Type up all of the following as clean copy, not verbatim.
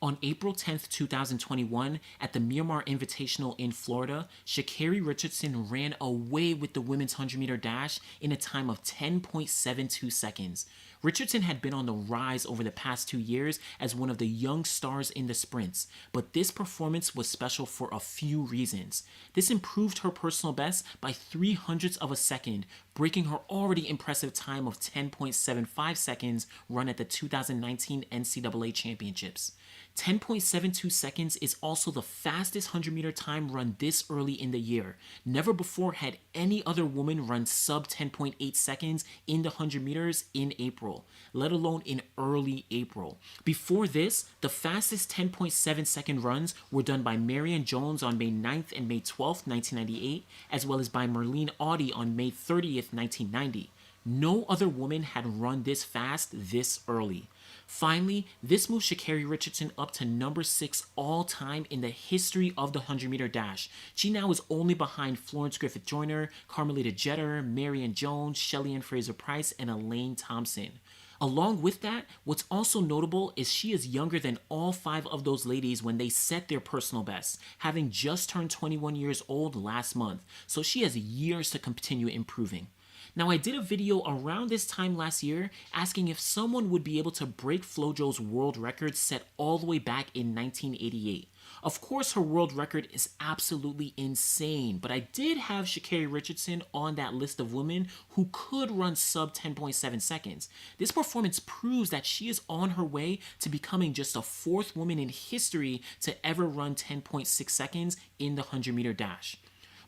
On April 10th, 2021, at the Miramar Invitational in Florida, Sha'Carri Richardson ran away with the women's 100-meter dash in a time of 10.72 seconds. Richardson had been on the rise over the past 2 years as one of the young stars in the sprints, but this performance was special for a few reasons. This improved her personal best by 0.03 of a second, breaking her already impressive time of 10.75 seconds run at the 2019 NCAA Championships. 10.72 seconds is also the fastest 100-meter time run this early in the year. Never before had any other woman run sub 10.8 seconds in the 100 meters in April, let alone in early April. Before this, the fastest 10.7 second runs were done by Marion Jones on May 9th and May 12th, 1998, as well as by Merlene Audie on May 30th, 1990. No other woman had run this fast this early. Finally, this moved Sha'Carri Richardson up to number 6 all-time in the history of the 100-meter dash. She now is only behind Florence Griffith Joyner, Carmelita Jeter, Marion Jones, Shelly-Ann Fraser-Pryce, and Elaine Thompson. Along with that, what's also notable is she is younger than all 5 of those ladies when they set their personal bests, having just turned 21 years old last month, so she has years to continue improving. Now, I did a video around this time last year asking if someone would be able to break Flo-Jo's world record set all the way back in 1988. Of course, her world record is absolutely insane, but I did have Sha'Carri Richardson on that list of women who could run sub 10.7 seconds. This performance proves that she is on her way to becoming just the 4th woman in history to ever run 10.6 seconds in the 100-meter dash.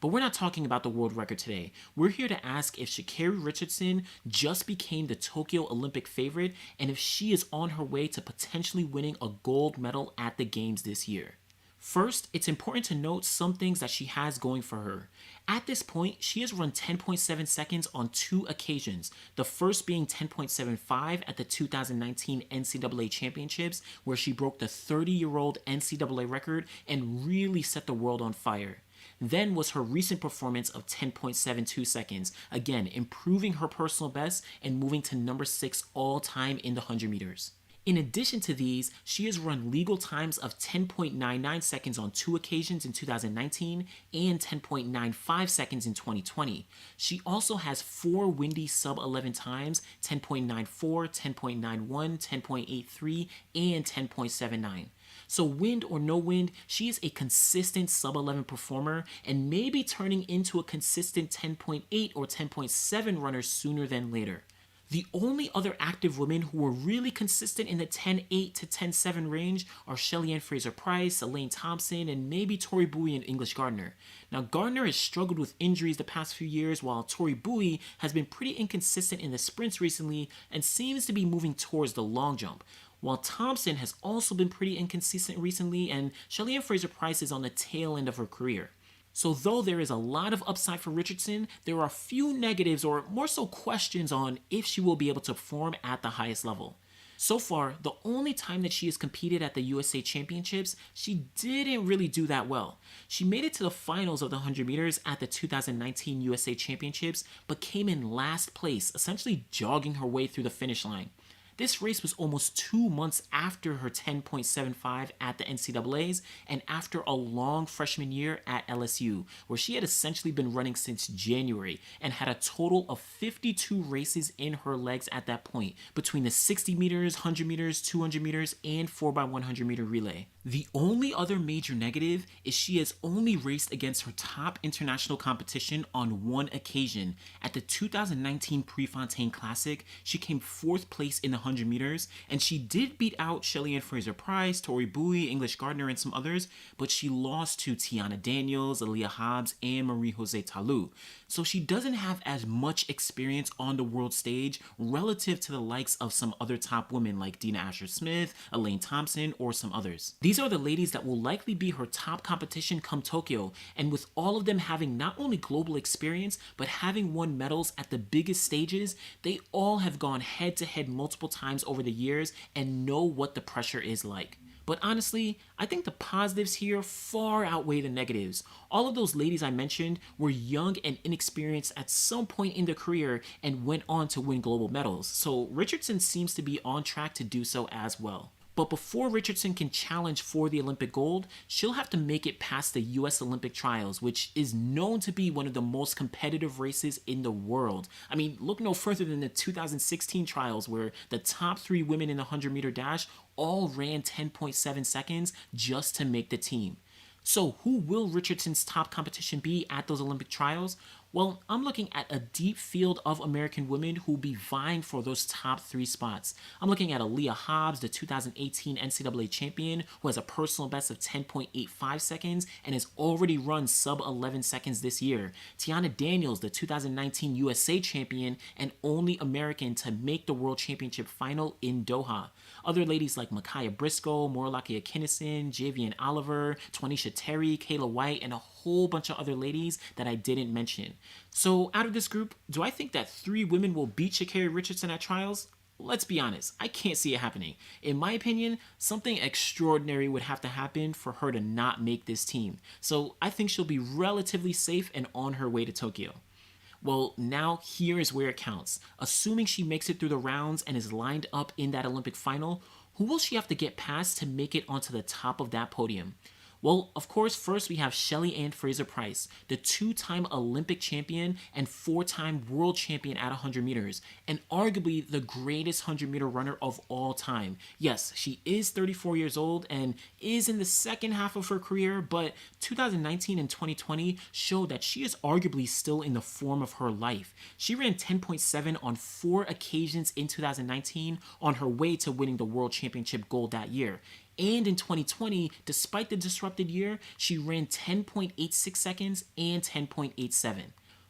But we're not talking about the world record today. We're here to ask if Sha'Carri Richardson just became the Tokyo Olympic favorite and if she is on her way to potentially winning a gold medal at the games this year. First, it's important to note some things that she has going for her. At this point, she has run 10.7 seconds on 2 occasions, the first being 10.75 at the 2019 NCAA Championships, where she broke the 30-year-old NCAA record and really set the world on fire. Then was her recent performance of 10.72 seconds, again improving her personal best and moving to number 6 all time in the 100 meters. In addition to these, she has run legal times of 10.99 seconds on 2 occasions in 2019 and 10.95 seconds in 2020. She also has 4 windy sub-11 times, 10.94, 10.91, 10.83, and 10.79. So wind or no wind, she is a consistent sub-11 performer and may be turning into a consistent 10.8 or 10.7 runner sooner than later. The only other active women who were really consistent in the 10.8 to 10.7 range are Shelly-Ann Fraser-Pryce, Elaine Thompson, and maybe Tori Bowie and English Gardner. Now, Gardner has struggled with injuries the past few years, while Tori Bowie has been pretty inconsistent in the sprints recently and seems to be moving towards the long jump. While Thompson has also been pretty inconsistent recently, and Shelly-Ann Fraser-Pryce is on the tail end of her career. So though there is a lot of upside for Richardson, there are a few negatives or more so questions on if she will be able to perform at the highest level. So far, the only time that she has competed at the USA Championships, she didn't really do that well. She made it to the finals of the 100 meters at the 2019 USA Championships, but came in last place, essentially jogging her way through the finish line. This race was almost 2 months after her 10.75 at the NCAAs and after a long freshman year at LSU, where she had essentially been running since January and had a total of 52 races in her legs at that point, between the 60 meters, 100 meters, 200 meters, and 4x100 meter relay. The only other major negative is she has only raced against her top international competition on 1 occasion. At the 2019 Prefontaine Classic, she came 4th place in the 100 meters, and she did beat out Shelly-Ann Fraser-Pryce, Tori Bowie, English Gardner, and some others, but she lost to Tiana Daniels, Aaliyah Hobbs, and Marie-Jose Talu. So she doesn't have as much experience on the world stage relative to the likes of some other top women like Dina Asher-Smith, Elaine Thompson, or some others. These are the ladies that will likely be her top competition come Tokyo, and with all of them having not only global experience, but having won medals at the biggest stages, they all have gone head-to-head multiple times over the years and know what the pressure is like. But honestly, I think the positives here far outweigh the negatives. All of those ladies I mentioned were young and inexperienced at some point in their career and went on to win global medals, so Richardson seems to be on track to do so as well. But before Richardson can challenge for the Olympic gold, she'll have to make it past the US Olympic trials, which is known to be one of the most competitive races in the world. I mean, look no further than the 2016 trials where the top 3 women in the 100-meter dash all ran 10.7 seconds just to make the team. So who will Richardson's top competition be at those Olympic trials? Well, I'm looking at a deep field of American women who will be vying for those top 3 spots. I'm looking at Aaliyah Hobbs, the 2018 NCAA champion, who has a personal best of 10.85 seconds and has already run sub 11 seconds this year. Tiana Daniels, the 2019 USA champion and only American to make the World Championship final in Doha. Other ladies like Micaiah Briscoe, Morlakia Kinnison, Javian Oliver, Twanisha Terry, Kayla White, and a whole bunch of other ladies that I didn't mention. So out of this group, do I think that 3 women will beat Sha'Carri Richardson at trials? Let's be honest, I can't see it happening. In my opinion, something extraordinary would have to happen for her to not make this team. So I think she'll be relatively safe and on her way to Tokyo. Well, now here is where it counts. Assuming she makes it through the rounds and is lined up in that Olympic final, who will she have to get past to make it onto the top of that podium? Well, of course, first we have Shelly-Ann Fraser-Pryce, the 2-time Olympic champion and 4-time world champion at 100 meters, and arguably the greatest 100-meter runner of all time. Yes, she is 34 years old and is in the second half of her career, but 2019 and 2020 show that she is arguably still in the form of her life. She ran 10.7 on 4 occasions in 2019 on her way to winning the world championship gold that year. And in 2020, despite the disrupted year, she ran 10.86 seconds and 10.87.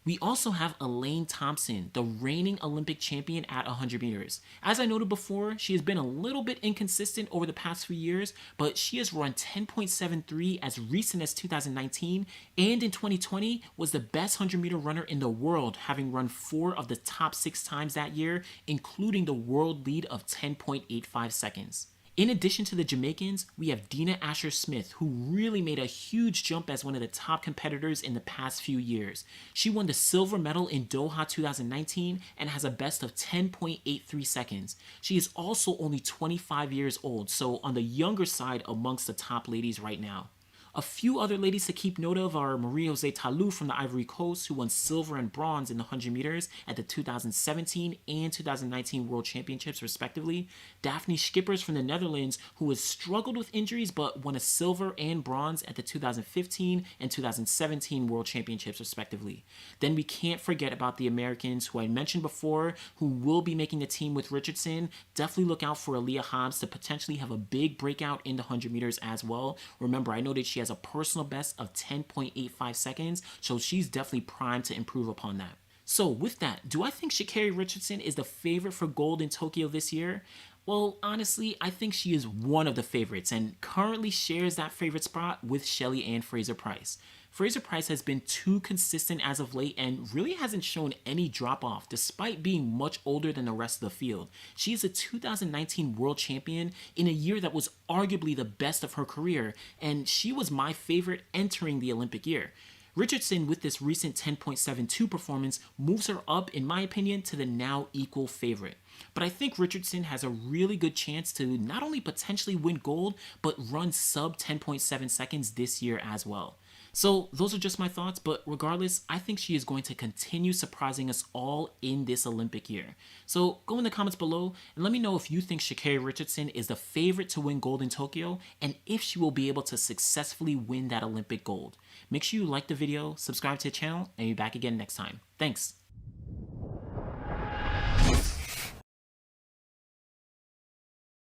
We also have Elaine Thompson, the reigning Olympic champion at 100 meters. As I noted before, she has been a little bit inconsistent over the past few years, but she has run 10.73 as recent as 2019, and in 2020 was the best 100-meter runner in the world, having run 4 of the top 6 times that year, including the world lead of 10.85 seconds. In addition to the Jamaicans, we have Dina Asher-Smith, who really made a huge jump as one of the top competitors in the past few years. She won the silver medal in Doha 2019 and has a best of 10.83 seconds. She is also only 25 years old, so on the younger side amongst the top ladies right now. A few other ladies to keep note of are Marie-José Talou from the Ivory Coast, who won silver and bronze in the 100 meters at the 2017 and 2019 World Championships respectively. Daphne Schippers from the Netherlands, who has struggled with injuries but won a silver and bronze at the 2015 and 2017 World Championships respectively. Then we can't forget about the Americans who I mentioned before, who will be making the team with Richardson. Definitely look out for Aaliyah Hobbs to potentially have a big breakout in the 100 meters as well. Remember, I noted she has a personal best of 10.85 seconds, so she's definitely primed to improve upon that. So with that, do I think Sha'Carri Richardson is the favorite for gold in Tokyo this year? Well, honestly, I think she is one of the favorites and currently shares that favorite spot with Shelly-Ann Fraser-Pryce. Fraser-Pryce has been too consistent as of late and really hasn't shown any drop-off despite being much older than the rest of the field. She is a 2019 world champion in a year that was arguably the best of her career, and she was my favorite entering the Olympic year. Richardson, with this recent 10.72 performance, moves her up, in my opinion, to the now equal favorite. But I think Richardson has a really good chance to not only potentially win gold, but run sub 10.7 seconds this year as well. So those are just my thoughts, but regardless, I think she is going to continue surprising us all in this Olympic year. So go in the comments below and let me know if you think Sha'Carri Richardson is the favorite to win gold in Tokyo and if she will be able to successfully win that Olympic gold. Make sure you like the video, subscribe to the channel, and be back again next time. Thanks.